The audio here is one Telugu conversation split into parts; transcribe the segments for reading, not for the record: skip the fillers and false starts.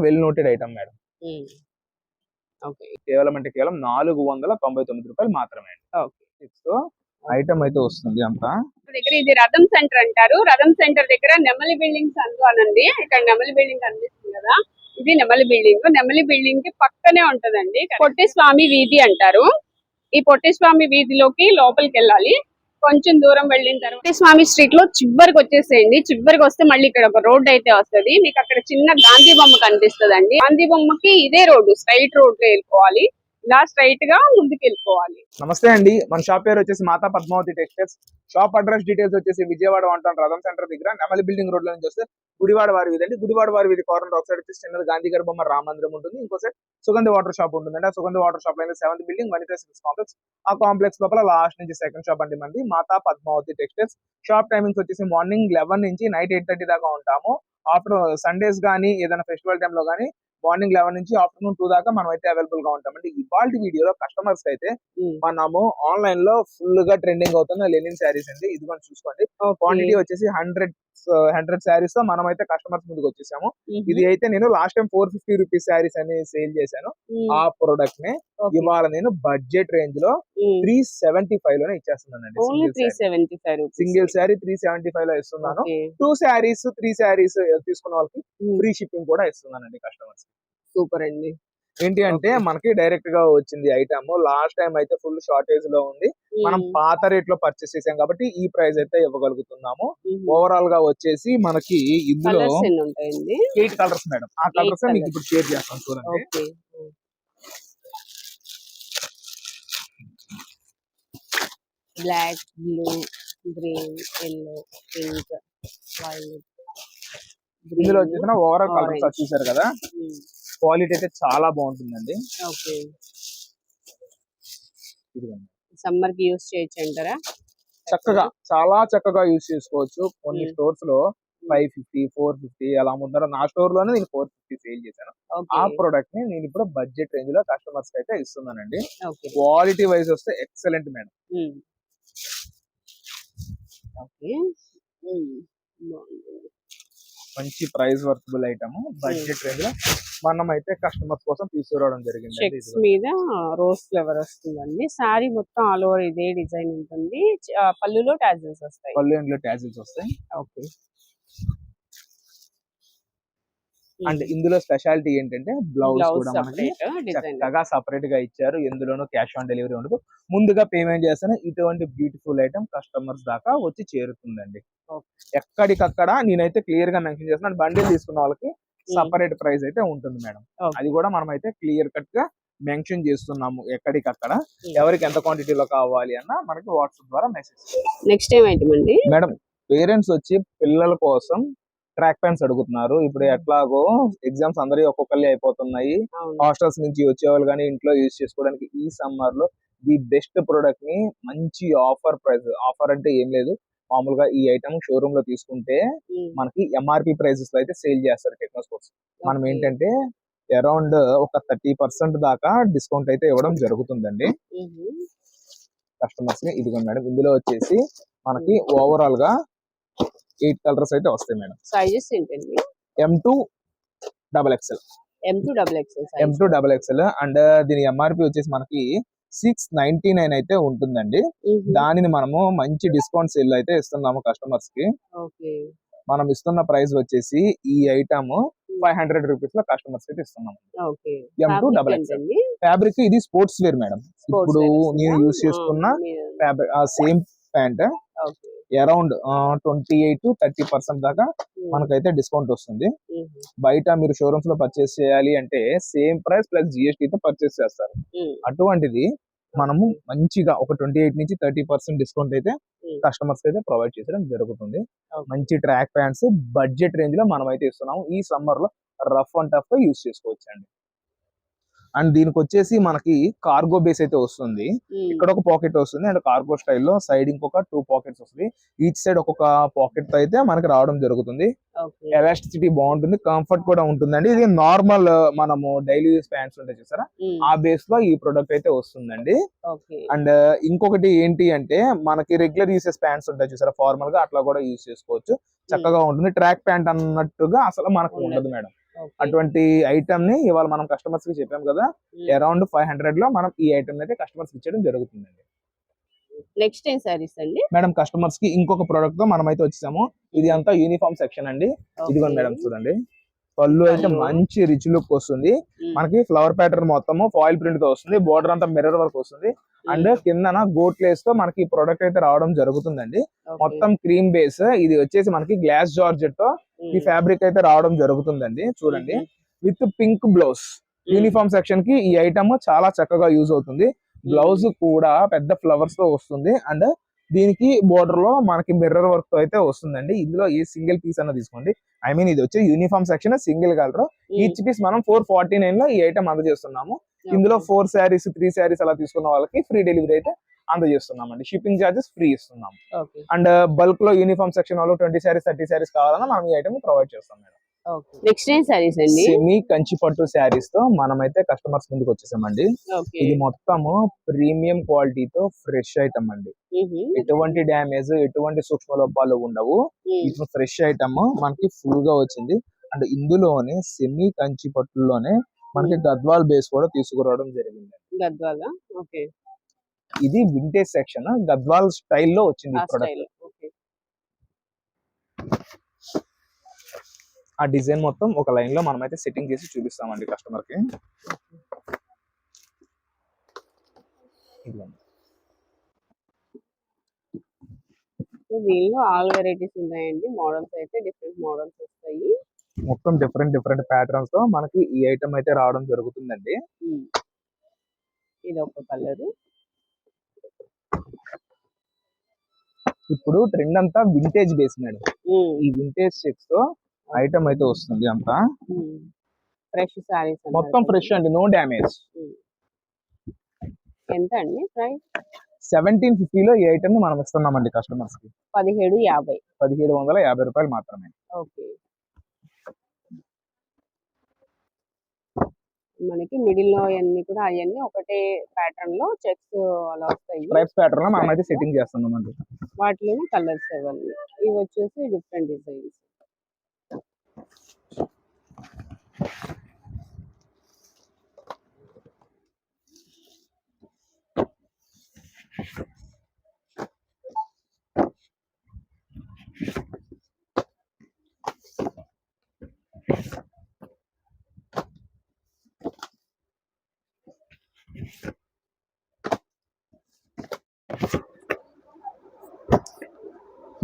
Well noted item madam. Okay. కేవలం అంటే కేవలం 499 రూపాయలు మాత్రమే. ఓకే. సో ఐటమ్ అయితే వస్తుంది అంతా. దగ్గర ఇది రథం సెంటర్ అంటారు. రథం సెంటర్ దగ్గర నెమలి బిల్డింగ్స్ అనండి. ఇక్కడ నెమలి బిల్డింగ్ కనిపిస్తుంది కదా, ఇది నెమలి బిల్డింగ్. నెమలి బిల్డింగ్ కి పక్కనే ఉంటదండి పొట్టి స్వామి వీధి అంటారు. ఈ పొట్టి స్వామి వీధిలోకి లోపలికి వెళ్ళాలి. కొంచెం దూరం వెళ్ళిన తర్వాత పొట్టి స్వామి స్ట్రీట్ లో చివరికి వచ్చేసేయండి. చివరికి వస్తే మళ్ళీ ఇక్కడ ఒక రోడ్ అయితే వస్తుంది. మీకు అక్కడ చిన్న గాంధీ బొమ్మ కనిపిస్తదండి. గాంధీ బొమ్మకి ఇదే రోడ్డు, స్ట్రైట్ రోడ్ లో వెళ్ళిపోవాలి. ఇలా స్ట్రైట్ గా ముందుకు వెళ్ళిపోవాలి. నమస్తే అండి, మన షాప్ పేరు వచ్చేసి Mata Padmavathi textiles. Shop address details వచ్చేసి విజయవాడ వంటాను రథం సెంటర్ దగ్గర నెమలి బిల్డింగ్ రోడ్ లో నుంచి వస్తే గుడివాడ వారి వీధి అండి. గుడివాడ వారి వీధి కార్నర్ ఒక సైడ్ వచ్చేసి చిన్నది గాంధీ గారి బొమ్మ రామ మందిరం ఉంటుంది. ఇంకో సైడ్ సుగంధి వాటర్ షాప్ ఉంటుందండి. ఆ సుగంధి వాటర్ షాప్ లో 7th building Vanitha silks complex. ఆ కాంప్లెక్స్ లోపల లాస్ట్ నుంచి సెకండ్ షాప్ అండి మంది మాతా పద్మావతి టెక్స్టైల్స్. షాప్ టైమింగ్స్ వచ్చేసి మార్నింగ్ 11 నుంచి నైట్ 8:30 దాకా ఉంటాము. ఆఫ్టర్ సండేస్ గానీ ఏదైనా ఫెస్టివల్ టైమ్ లో గానీ మార్నింగ్ 11 నుంచి ఆఫ్టర్నూన్ 2 దాకా మనం అయితే అవైలబుల్ గా ఉంటామండి. ఇవాళ వీడియోలో కస్టమర్స్ అయితే మనము ఆన్లైన్ లో ఫుల్ గా ట్రెండింగ్ అవుతున్న లెనిన్ శారీస్ అండి. ఇదిగోండి చూసుకోండి. క్వాంటిటీ వచ్చేసి 100 శారీస్ తో మనం అయితే కస్టమర్స్ ముందుకు వచ్చేసాము. ఇది అయితే నేను లాస్ట్ టైం 450 రూపీస్ శారీస్ అని సేల్ చేశాను. ఆ ప్రొడక్ట్ ని ఇవాళ నేను బడ్జెట్ రేంజ్ లో 375 లోనే ఇచ్చేస్తున్నానండి. సింగిల్ శారీ 375 లో ఇస్తున్నాను. 2 శారీస్ 3 శారీస్ తీసుకున్న వాళ్ళకి ఫ్రీ షిప్పింగ్ కూడా ఇస్తున్నానండి కస్టమర్స్. సూపర్ అండి. ఏంటి అంటే మనకి డైరెక్ట్ గా వచ్చింది ఐటమ్. లాస్ట్ టైం అయితే ఫుల్ షార్టేజ్ లో ఉంది. మనం పాత రేట్ లో పర్చేస్ చేసాం కాబట్టి ఈ ప్రైస్ అయితే ఇవ్వగలుగుతున్నాము. ఓవరాల్ గా వచ్చేసి మనకి ఇందులో 8 కలర్స్ మేడం. ఆ కలర్స్ మీకు ఇప్పుడు షేర్ చేస్తాను చూడండి. Black, blue, green, yellow, pink, white. ఇందులో వచ్చేసిన ఓవరాల్ కలర్స్ చూసారు కదా, క్వాలిటీ అయితే చాలా బాగుంటుందండి. సమ్మర్ కి యూస్ చేయొచ్చు అంటారా? చక్కగా చాలా చక్కగా యూస్ చేసుకోవచ్చు. కొన్ని స్టోర్స్ లో 550, 450 అలా ముందర నా స్టోర్ లోనే నేను 450 సేల్ చేశాను. ఆ ప్రొడక్ట్ ని నేను ఇప్పుడు బడ్జెట్ రేంజ్ లో కస్టమర్స్ కి అయితే ఇస్తున్నానండి. క్వాలిటీ వైజ్ వస్తే ఎక్సలెంట్ మేడం. మంచి price worthable item budget range లో మనం అయితే కస్టమర్స్ కోసం తీసుకురావడం జరిగింది. చెక్స్ మీద రోజ్ ఫ్లవర్ వస్తుందండి. సారీ మొత్తం ఆల్ ఓవర్ ఇదే డిజైన్ ఉంటుంది. పళ్ళులో టాజిల్స్ వస్తాయి. పళ్ళులో టాజిల్స్ వస్తాయి. ఓకే. అండ్ ఇందులో స్పెషాలిటీ ఏంటంటే బ్లౌజ్ కూడా మనకి చక్కగా సపరేట్ గా ఇచ్చారు. ఎందులోనూ క్యాష్ ఆన్ డెలివరీ ఉండదు. ముందుగా పేమెంట్ చేస్తేనే ఇటువంటి బ్యూటిఫుల్ ఐటమ్ కస్టమర్స్ దాకా వచ్చి చేరుతుందండి. ఎక్కడికక్కడ నేనైతే క్లియర్ గా మెన్షన్ చేస్తున్నాను. బండిల్ తీసుకున్న వాళ్ళకి సపరేట్ ప్రైస్ అయితే ఉంటుంది మేడం. అది కూడా మనం అయితే క్లియర్ కట్ గా మెన్షన్ చేస్తున్నాము. ఎక్కడికక్కడ ఎవరికి ఎంత క్వాంటిటీలో కావాలి అన్న మనకి వాట్సాప్ ద్వారా మెసేజ్. నెక్స్ట్ టైం ఐటమ్ అండి మేడం, పేరెంట్స్ వచ్చి పిల్లల కోసం ట్రాక్ ప్యాంట్స్ అడుగుతున్నారు. ఇప్పుడు ఎట్లాగో ఎగ్జామ్స్ అందరి ఒక్కొక్కరి అయిపోతున్నాయి. హాస్టల్స్ నుంచి వచ్చేవాళ్ళు కానీ ఇంట్లో యూజ్ చేసుకోవడానికి ఈ సమ్మర్ లో ది బెస్ట్ ప్రొడక్ట్ ని మంచి ఆఫర్ ప్రైస్. ఆఫర్ అంటే ఏం లేదు, మామూలుగా ఈ ఐటమ్ షోరూమ్ లో తీసుకుంటే మనకి ఎంఆర్పి ప్రైసెస్ లో అయితే సేల్ చేస్తారు టెక్నో స్పోర్ట్స్. మనం ఏంటంటే అరౌండ్ ఒక 30% దాకా డిస్కౌంట్ అయితే ఇవ్వడం జరుగుతుందండి కస్టమర్స్ ని. ఇదిగో మేడం, ఇందులో వచ్చేసి మనకి ఓవరాల్ గా 8 కలర్స్ అయితే వస్తాయి మేడం. సైజెస్ ఏంటండి? M2 XXL. M2 XXL and దీని ఎంఆర్పి వచ్చేసి మనకి 699 అయితే ఉంటుందండి. దానిని మనము మంచి డిస్కౌంట్ సేల్ అయితే ఇస్తున్నాము కస్టమర్స్ కి. మనం ఇస్తున్న ప్రైస్ వచ్చేసి ఈ ఐటమ్ 500 రూపీస్ లో కస్టమర్స్ అయితే ఇస్తున్నాము. M2 XXL ఫ్యాబ్రిక్ ఇది స్పోర్ట్స్ వేర్ మేడం. ఇప్పుడు నేను యూజ్ చేసుకున్న fabric same pant around 28 to 30% దాకా మనకైతే డిస్కౌంట్ వస్తుంది. బయట మీరు షోరూమ్స్ లో పర్చేస్ చేయాలి అంటే సేమ్ ప్రైస్ ప్లస్ జిఎస్టీ తో పర్చేస్ చేస్తారు. అటువంటిది మనము మంచిగా ఒక 28 నుంచి 30% డిస్కౌంట్ అయితే కస్టమర్స్ అయితే ప్రొవైడ్ చేయడం జరుగుతుంది. మంచి ట్రాక్ ప్యాంట్స్ బడ్జెట్ రేంజ్ లో మనం అయితే ఇస్తున్నాము. ఈ సమ్మర్ లో రఫ్ అండ్ టఫ్ గా యూజ్ చేసుకోవచ్చు అండి. అండ్ దీనికి వచ్చేసి మనకి కార్గో బేస్ అయితే వస్తుంది. ఇక్కడ ఒక పాకెట్ వస్తుంది అండ్ కార్గో స్టైల్లో సైడ్ ఇంకొక 2 పాకెట్స్ వస్తుంది. ఈచ్ సైడ్ ఒక్కొక్క పాకెట్ తో అయితే మనకి రావడం జరుగుతుంది. ఎలాస్టిసిటీ బాగుంటుంది, కంఫర్ట్ కూడా ఉంటుందండి. ఇది నార్మల్ మనము డైలీ యూస్ ప్యాంట్స్ ఉంటాయి చూసారా, ఆ బేస్ లో ఈ ప్రొడక్ట్ అయితే వస్తుందండి. అండ్ ఇంకొకటి ఏంటి అంటే మనకి రెగ్యులర్ యూసెస్ ప్యాంట్స్ ఉంటాయి చూసారా, ఫార్మల్ గా అట్లా కూడా యూజ్ చేసుకోవచ్చు. చక్కగా ఉంటుంది. ట్రాక్ ప్యాంట్ అన్నట్టుగా అసలు మనకు ఉండదు మేడం. అటువంటి ఐటమ్ ని ఇవాళ మనం కస్టమర్స్ కి చెప్పాం కదా, అరౌండ్ 500 లో మనం ఈ ఐటమ్ అయితే కస్టమర్స్ ఇచ్చడం జరుగుతుందండి. నెక్స్ట్ ఏం సారీస్ అండి మేడం కస్టమర్స్ కి ఇంకొక ప్రోడక్ట్ తో మనం అయితే వచ్చేసాము. ఇది అంతా యూనిఫామ్ సెక్షన్ అండి. ఇదిగోండి మేడం చూడండి, పళ్ళు అయితే మంచి రిచ్ లుక్ వస్తుంది. మనకి ఫ్లవర్ ప్యాటర్న్ మొత్తము ఫాయిల్ ప్రింట్ తో వస్తుంది. బోర్డర్ అంతా మిర్రర్ వర్క్ వస్తుంది. అండ్ కిందన గోట్ లేస్ తో మనకి ఈ ప్రోడక్ట్ అయితే రావడం జరుగుతుందండి. మొత్తం క్రీమ్ బేస్, ఇది వచ్చేసి మనకి గ్లాస్ జార్జెట్ తో ఈ ఫ్యాబ్రిక్ అయితే రావడం జరుగుతుందండి. చూడండి, with pink blouse. Uniform section కి ఈ ఐటమ్ చాలా చక్కగా యూజ్ అవుతుంది. బ్లౌజ్ కూడా పెద్ద ఫ్లవర్స్ తో వస్తుంది. అండ్ దీనికి బోర్డర్ లో మనకి మిర్రర్ వర్క్ తో అయితే వస్తుందండి. ఇందులో ఏ సింగిల్ పీస్ అన్న తీసుకోండి. ఐ మీన్ ఇది వచ్చి uniform section single colour. Each piece మనం 449 లో ఈ ఐటమ్ అందజేస్తున్నాము. ఇందులో 4 శారీస్ 3 శారీస్ అలా తీసుకున్న వాళ్ళకి ఫ్రీ డెలివరీ అయితే అందజేస్తున్నామండి. షిప్పింగ్ చార్జెస్ ఫ్రీ ఇస్తున్నాం. అండ్ బల్క్ లో యూనిఫామ్ సెక్షన్ వాళ్ళు 20 శారీస్ 30 శారీస్ కావాలన్నా మనం ఈ ఐటమ్ ప్రొవైడ్ చేస్తాం మేడం. నెక్స్ట్ ఏం సారీస్ అండి? సెమీ కంచి పట్టు శారీస్ తో మనమైతే కస్టమర్స్ ముందుకు వచ్చేసామండి. ఇది మొత్తము ప్రీమియం క్వాలిటీతో ఫ్రెష్ ఐటమ్ అండి. ఎటువంటి డ్యామేజ్, ఎటువంటి సూక్ష్మ లోపాలు ఉండవు. ఇది ఫ్రెష్ ఐటమ్ మనకి ఫుల్ గా వచ్చింది. అండ్ ఇందులోనే సెమీ కంచి పట్టులోనే మనకి గద్వాల్ బేస్ కూడా తీసుకురావడం జరిగింది. గద్వాల, ఓకే. ఇది వింటేజ్ సెక్షన్, గద్వాల్ స్టైల్లో వచ్చింది ఈ ప్రొడక్ట్. ఆ డిజైన్ మొత్తం ఒక లైన్ లో మనమైతే సెట్టింగ్ చేసి చూపిస్తామండి కస్టమర్ కి. దీనిలో ఆల్ వెరైటీస్ ఉన్నాయండి. మోడల్స్ అయితే డిఫరెంట్ మోడల్స్ వస్తాయి. మొత్తం డిఫరెంట్ డిఫరెంట్ ప్యాటర్న్స్ తో మనకి ఈ ఐటమ్ అయితే రావడం జరుగుతుందండి. ఇది ఒక కలర్. ఇప్పుడు ట్రెండ్ అంతా వింటేజ్ బేస్ మేడం. ఈ వింటేజ్ చెక్స్ తో ఐటమ్ అయితే వస్తుంది. అంతా ఫ్రెష్ సారీస్, మొత్తం ఫ్రెష్ అండి, నో డ్యామేజ్. ఎంత అండి ప్రైస్? 1750 లో ఈ ఐటమ్ ని మనం ఇస్తున్నామండి కస్టమర్స్ కి. 1750 రూపాయలు మాత్రమే. ఓకే. మనకి మిడిల్ లో అన్ని కూడా అవన్నీ ఒకటే ప్యాటర్న్ లో చెక్స్ అలా వస్తాయి. స్ట్రైప్స్ ప్యాటర్న్ లో మనం అయితే సెట్టింగ్ చేస్తున్నామండి. వాటిలోనే కలర్స్ అవన్నీ. ఇవి వచ్చేసి డిఫరెంట్ డిజైన్స్.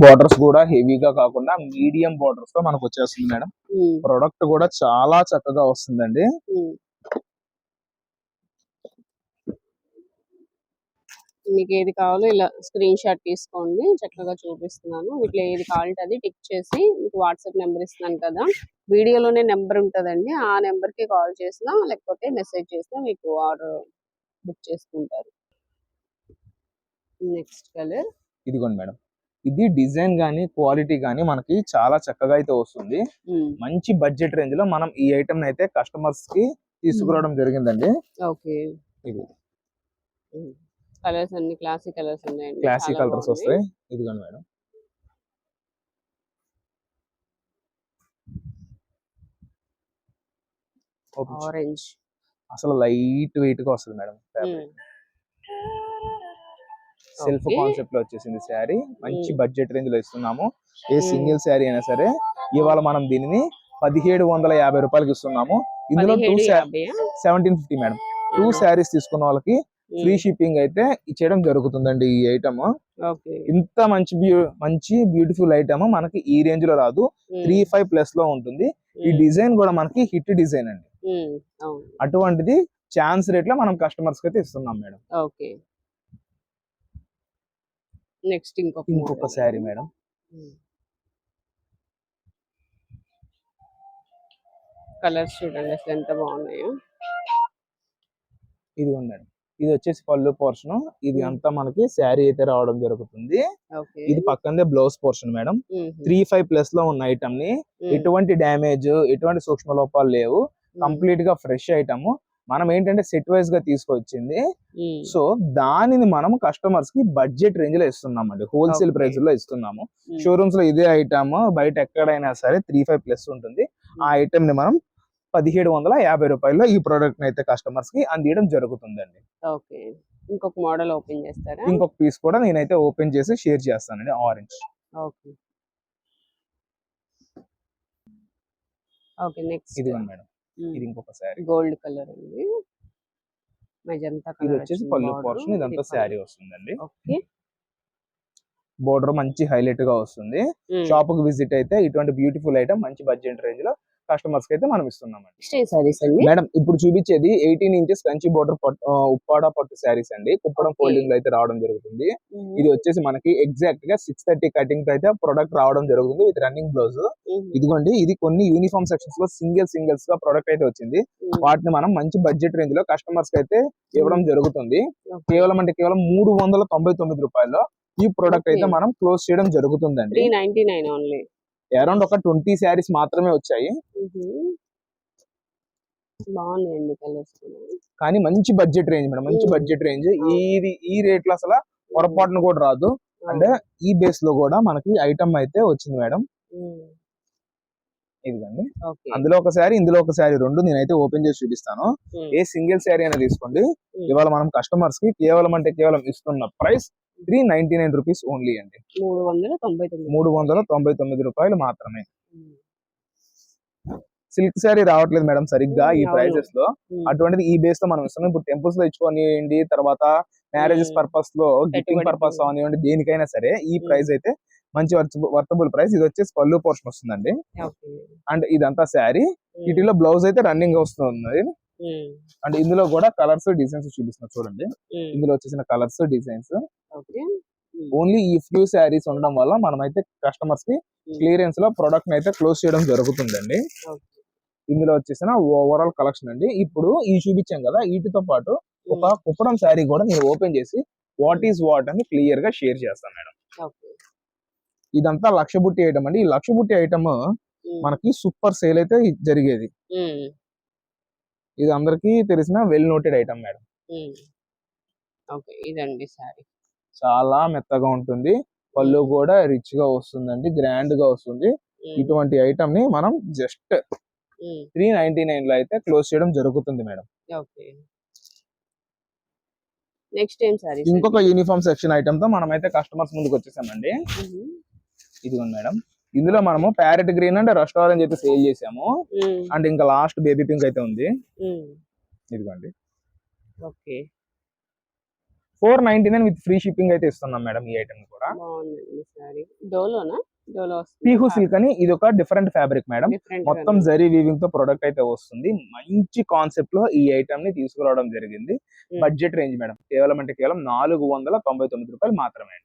బోర్డర్స్ కూడా హెవీగా కాకుండా మీడియం బోర్డర్స్ తో మనకు వచ్చేస్తుంది మేడం. ప్రొడక్ట్ కూడా చాలా చక్కగా వస్తుందండి. మీకు ఏది కావాలో ఇలా స్క్రీన్ షాట్ తీసుకోండి, చక్కగా చూపిస్తున్నాను. వీటిలో ఏది కావాలంటే అది టిక్ చేసి మీకు వాట్సాప్ నెంబర్ ఇస్తున్నాను కదా, వీడియోలోనే నెంబర్ ఉంటుందండి. ఆ నెంబర్ కి కాల్ చేసినా లేకపోతే మెసేజ్ చేసినా మీకు ఆర్డర్ బుక్ చేసుకుంటారు. నెక్స్ట్ కలర్ ఇదిగోండి మేడం, ఇది డిజైన్ గానీ క్వాలిటీ గానీ మనకి చాలా చక్కగా అయితే వస్తుంది. మంచి బడ్జెట్ రేంజ్ లో మనం ఈ ఐటమ్ అయితే కస్టమర్స్ కి తీసుకురావడం జరిగిందండి. ఓకే. ఇది కలర్స్ అన్ని క్లాసిక్ కలర్స్ ఉన్నాయండి. క్లాసిక్ కలర్స్ వస్తాయి. ఇదిగోండి మేడం, ఆరెంజ్ అసలు లైట్ వెయిట్ గా వస్తుంది మేడం. సెల్ఫ్ కాన్సెప్ట్ లో వచ్చేసింది శారీ. మంచి బడ్జెట్ రేంజ్ లో ఇస్తున్నాము. ఏ సింగిల్ శారీ అయినా సరే ఇవాళ మనం దీనిని 1750 రూపాయలకి ఇస్తున్నాము. ఇందులో 1750 మేడం. 2 శారీస్ తీసుకున్న వాళ్ళకి ఫ్రీ షిప్పింగ్ అయితే ఇచ్చేయడం జరుగుతుందండి. ఈ ఐటమ్ ఇంత మంచి బ్యూటిఫుల్ ఐటమ్ మనకి ఈ రేంజ్ లో రాదు. 35+ లో ఉంటుంది. ఈ డిజైన్ కూడా మనకి హిట్ డిజైన్ అండి. అటువంటిది ఛాన్స్ రేట్ లో మనం కస్టమర్స్ కి అయితే ఇస్తున్నాం మేడం. ఓకే. నెక్స్ట్ ఇంకొక శారీ మేడం. కలర్స్ చూడండి అసలు ఎంత బాగున్నాయో. ఇది మేడం, ఇది వచ్చేసి పళ్ళు పోర్షన్. ఇది అంతా మనకి శారీ అయితే రావడం జరుగుతుంది. ఇది పక్కనే బ్లౌజ్ పోర్షన్ మేడం. 35+ లో ఉన్న ఐటమ్ ని ఎటువంటి డ్యామేజ్, ఎటువంటి సూక్ష్మ లోపాలు లేవు. కంప్లీట్ గా ఫ్రెష్ ఐటమ్. మనం ఏంటంటే సెట్ వైజ్ గా తీసుకొచ్చింది. సో దానిని మనం కస్టమర్స్ కి బడ్జెట్ రేంజ్ లో ఇస్తున్నామండి. హోల్సేల్ ప్రైస్ లో ఇస్తున్నాము. షోరూమ్స్ లో ఇదే ఐటమ్ బయట ఎక్కడైనా సరే 35+ ఉంటుంది. ఆ ఐటమ్ ని మనం 1750 రూపాయల్లో ఈ ప్రోడక్ట్ అయితే కస్టమర్స్ కి అందియడం జరుగుతుందండి. ఓకే. ఇంకొక మోడల్ ఓపెన్ చేస్తారా? ఇంకొక పీస్ కూడా నేనైతే ఓపెన్ చేసి షేర్ చేస్తానండి. ఆరెంజ్. ఓకే. ఓకే. నెక్స్ట్ ఇదిగోండి మేడం. ఇది ఇంకొక శారీ. గోల్డ్ కలర్ అండి. మెజంతా ఇది కలర్ వచ్చేసి పళ్ళు పోర్షన్, ఇదంతా శారీ వస్తుందండి. ఓకే. బోర్డర్ మంచి హైలైట్ గా వస్తుంది. షాప్ కు విజిట్ అయితే ఇటువంటి బ్యూటిఫుల్ ఐటమ్ మంచి బడ్జెట్ రేంజ్ లో కస్టమర్స్ కి అయితే మనం ఇస్తున్నామండి. సారీస్ అండి మేడం ఇప్పుడు చూపించేది 18 ఇంచెస్ కంచి బోర్డర్ ఉప్పాడ పట్టు శారీస్ అండి. కుప్పడం ఫోల్డింగ్ లో అయితే రావడం జరుగుతుంది. ఇది వచ్చేసి మనకి ఎగ్జాక్ట్ గా 630 కటింగ్ తో అయితే ప్రొడక్ట్ రావడం జరుగుతుంది విత్ రన్నింగ్ బ్లౌజ్. ఇదిగోండి, ఇది కొన్ని యూనిఫామ్ సెక్షన్స్ లో సింగిల్స్ గా ప్రొడక్ట్ అయితే వచ్చింది. వాటిని మనం మంచి బడ్జెట్ రేంజ్ లో కస్టమర్స్ కి అయితే ఇవ్వడం జరుగుతుంది. కేవలం 399 రూపాయల్లో ఈ ప్రొడక్ట్ అయితే మనం క్లోజ్ చేయడం జరుగుతుందండి. 399 ఓన్లీ. అరౌండ్ ఒక 20 శారీస్ మాత్రమే వచ్చాయి. బాగున్నాయండి కలర్స్ కూడా. కానీ మంచి బడ్జెట్ రేంజ్ మేడం, మంచి బడ్జెట్ రేంజ్. ఈ రేట్ లో అసలు పొరపాటును కూడా రాదు. అంటే ఈ బేస్ లో కూడా మనకి ఐటమ్ అయితే వచ్చింది మేడం. ఇదిగండి, అందులో ఒక శారీ, ఇందులో ఒక శారీ, రెండు నేనైతే ఓపెన్ చేసి చూపిస్తాను. ఏ సింగిల్ శారీ అయినా తీసుకోండి. ఇవాళ మనం కస్టమర్స్ కి కేవలం ఇస్తున్న ప్రైస్ 399 రూపీస్ ఓన్లీ అండి. 399 రూపాయలు మాత్రమే. సిల్క్ శారీ రావట్లేదు మేడం సరిగ్గా ఈ ప్రైజెస్ లో. అటువంటిది ఈ బేస్ లో మనం ఇస్తున్నాం. ఇప్పుడు టెంపుల్స్ లో ఇచ్చుకోనివ్వండి, తర్వాత మ్యారేజెస్ పర్పస్ లో గిఫ్టింగ్ పర్పస్ అవనివ్వండి, దేనికైనా సరే ఈ ప్రైస్ అయితే మంచి వర్తబుల్ ప్రైస్. ఇది వచ్చేసి పళ్ళు పోర్షన్ వస్తుందండి. అండ్ ఇదంతా శారీ. వీటిలో బ్లౌజ్ అయితే రన్నింగ్ వస్తుంది. అండ్ ఇందులో కూడా కలర్స్ డిజైన్స్ చూపిస్తున్నా చూడండి. ఇందులో వచ్చేసిన కలర్స్ డిజైన్స్ ఓన్లీ ఈ ఫ్యూ శారీస్ ఉండడం వల్ల మనం అయితే కస్టమర్స్ కి క్లియరెన్స్ లో ప్రొడక్ట్ అయితే క్లోజ్ చేయడం జరుగుతుందండి. ఇందులో వచ్చేసిన ఓవరాల్ కలెక్షన్ అండి. ఇప్పుడు ఈ చూపించాం కదా, వీటితో పాటు ఒక కుప్పడం శారీ కూడా నేను ఓపెన్ చేసి వాట్ ఈస్ వాట్ అని క్లియర్ గా షేర్ చేస్తాను మేడం. ఇదంతా లక్ష బుట్టి ఐటమ్ అండి. ఈ లక్ష బుట్టి ఐటమ్ మనకి సూపర్ సేల్ అయితే జరిగేది. ఇది అందరికి తెలిసిన వెల్ నోటెడ్ ఐటమ్ మేడం. ఇదండి శారీ చాలా మెత్తగా ఉంటుంది. పళ్ళు కూడా రిచ్ గా వస్తుందండి, గ్రాండ్ గా వస్తుంది. ఇటువంటి ఐటమ్ ని మనం జస్ట్ 399 లో అయితే క్లోజ్ చేయడం జరుగుతుంది మేడం. నెక్స్ట్ ఏం సారీ? ఇంకొక యూనిఫామ్ సెక్షన్ ఐటమ్ తో మనం అయితే కస్టమర్స్ ముందుకు వచ్చేసామండి. ఇదిగోండి మేడం, ఇందులో మనము parrot green and rust orange అయితే సేల్ చేసాము. అండ్ ఇంకా లాస్ట్ బేబీ పింక్ అయితే ఉంది. ఇదిగోండి, 499 విత్ ఫ్రీ షిప్పింగ్ అయితే ఇస్తున్నాం మేడం. ఈ ఐటమ్ కూడా పీహు సిల్క్ అని ఇది ఒక డిఫరెంట్ ఫ్యాబ్రిక్ మేడం. మొత్తం జరీ వీవింగ్ తో ప్రొడక్ట్ అయితే వస్తుంది. మంచి కాన్సెప్ట్ లో ఈ ఐటమ్ ని తీసుకురావడం జరిగింది. Budget range madam. కేవలం 499 రూపాయలు మాత్రమే.